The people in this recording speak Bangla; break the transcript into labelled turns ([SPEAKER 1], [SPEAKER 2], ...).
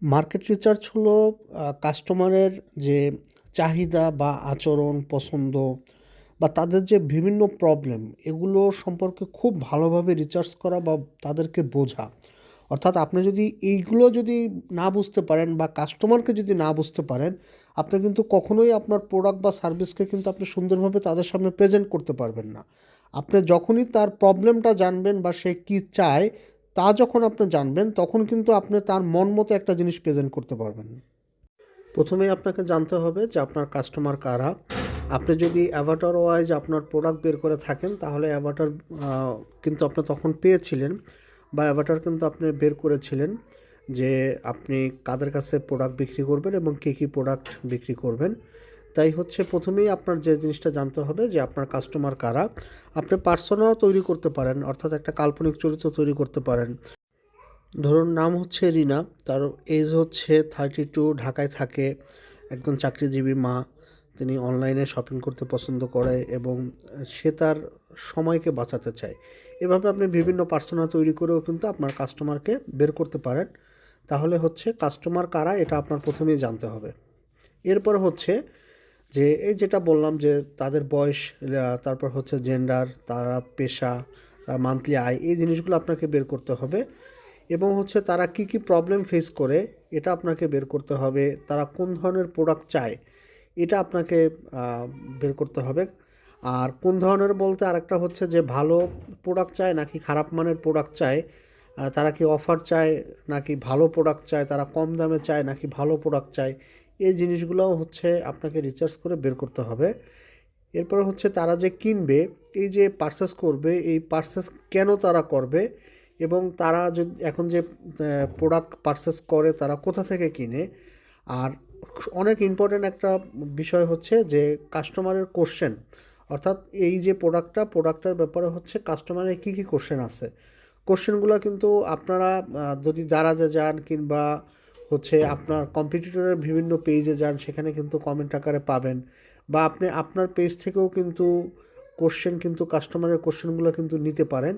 [SPEAKER 1] মার্কেট রিসার্চ হলো কাস্টমারের যে চাহিদা বা আচরণ, পছন্দ বা তাদের যে বিভিন্ন প্রবলেম এগুলো সম্পর্কে খুব ভালোভাবে রিসার্চ করা বা তাদেরকে বোঝা। অর্থাৎ আপনি যদি এইগুলো যদি না বুঝতে পারেন বা কাস্টমারকে যদি না বুঝতে পারেন, আপনি কিন্তু কখনোই আপনার প্রোডাক্ট বা সার্ভিসকে কিন্তু আপনি সুন্দরভাবে তাদের সামনে প্রেজেন্ট করতে পারবেন না। আপনি যখনই তার প্রবলেমটা জানবেন বা সে কী চায় তা যখন আপনি জানবেন তখন কিন্তু আপনি তার মন মতো একটা জিনিস প্রেজেন্ট করতে পারবেন। প্রথমেই আপনাকে জানতে হবে যে আপনার কাস্টমার কারা। আপনি যদি অ্যাভাটার ওয়াইজ আপনার প্রোডাক্ট বের করে থাকেন তাহলে অ্যাভাটার কিন্তু আপনি তখন পেয়েছিলেন বা অ্যাভাটার কিন্তু আপনি বের করেছিলেন যে আপনি কাদের কাছে প্রোডাক্ট বিক্রি করবেন এবং কী কী প্রোডাক্ট বিক্রি করবেন। তাই হচ্ছে প্রথমেই আপনার যে জিনিসটা জানতে হবে যে আপনার কাস্টমার কারা। আপনি পার্সোনাও তৈরি করতে পারেন, অর্থাৎ একটা কাল্পনিক চরিত্র তৈরি করতে পারেন। ধরুন নাম হচ্ছে রিনা, তার এজ হচ্ছে 32, ঢাকায় থাকে, একজন চাকরিজীবী মা। তিনি অনলাইনে শপিং করতে পছন্দ করে এবং সে তার সময়কে বাঁচাতে চায়। এভাবে আপনি বিভিন্ন পার্সোনা তৈরি করেও কিন্তু আপনার কাস্টমারকে বের করতে পারেন। তাহলে হচ্ছে কাস্টমার কারা এটা আপনার প্রথমেই জানতে হবে। এরপরে হচ্ছে যে এই যেটা বললাম যে তাদের বয়স, তারপর হচ্ছে জেন্ডার, তারা পেশা, তার মান্থলি আয়, এই জিনিসগুলো আপনাকে বের করতে হবে এবং হচ্ছে তারা কি কি প্রবলেম ফেস করে এটা আপনাকে বের করতে হবে। তারা কোন ধরনের প্রোডাক্ট চায় এটা আপনাকে বের করতে হবে। আর কোন ধরনের বলতে আরেকটা হচ্ছে যে ভালো প্রোডাক্ট চায় নাকি খারাপ মানের প্রোডাক্ট চায়, তারা কি অফার চায় নাকি ভালো প্রোডাক্ট চায়, তারা কম দামে চায় নাকি ভালো প্রোডাক্ট চায়, এই জিনিসগুলোও হচ্ছে আপনাকে রিসার্চ করে বের করতে হবে। এরপর হচ্ছে তারা যে কিনবে, এই যে পারচেস করবে, এই পারচেস কেন তারা করবে এবং তারা যদি এখন যে প্রোডাক্ট পারচেস করে তারা কোথা থেকে কিনে। আর অনেক ইম্পর্ট্যান্ট একটা বিষয় হচ্ছে যে কাস্টমারের কোশ্চেন, অর্থাৎ এই যে প্রোডাক্টটার ব্যাপারে হচ্ছে কাস্টমারের কী কী কোশ্চেন আছে। কোশ্চেনগুলো কিন্তু আপনারা যদি দারাজে যান কিংবা হচ্ছে আপনার কম্পিটিটরের বিভিন্ন পেজে যান সেখানে কিন্তু কমেন্ট আকারে পাবেন, বা আপনি আপনার পেজ থেকেও কিন্তু কোশ্চেন কিন্তু কাস্টমারের কোশ্চেনগুলো কিন্তু নিতে পারেন।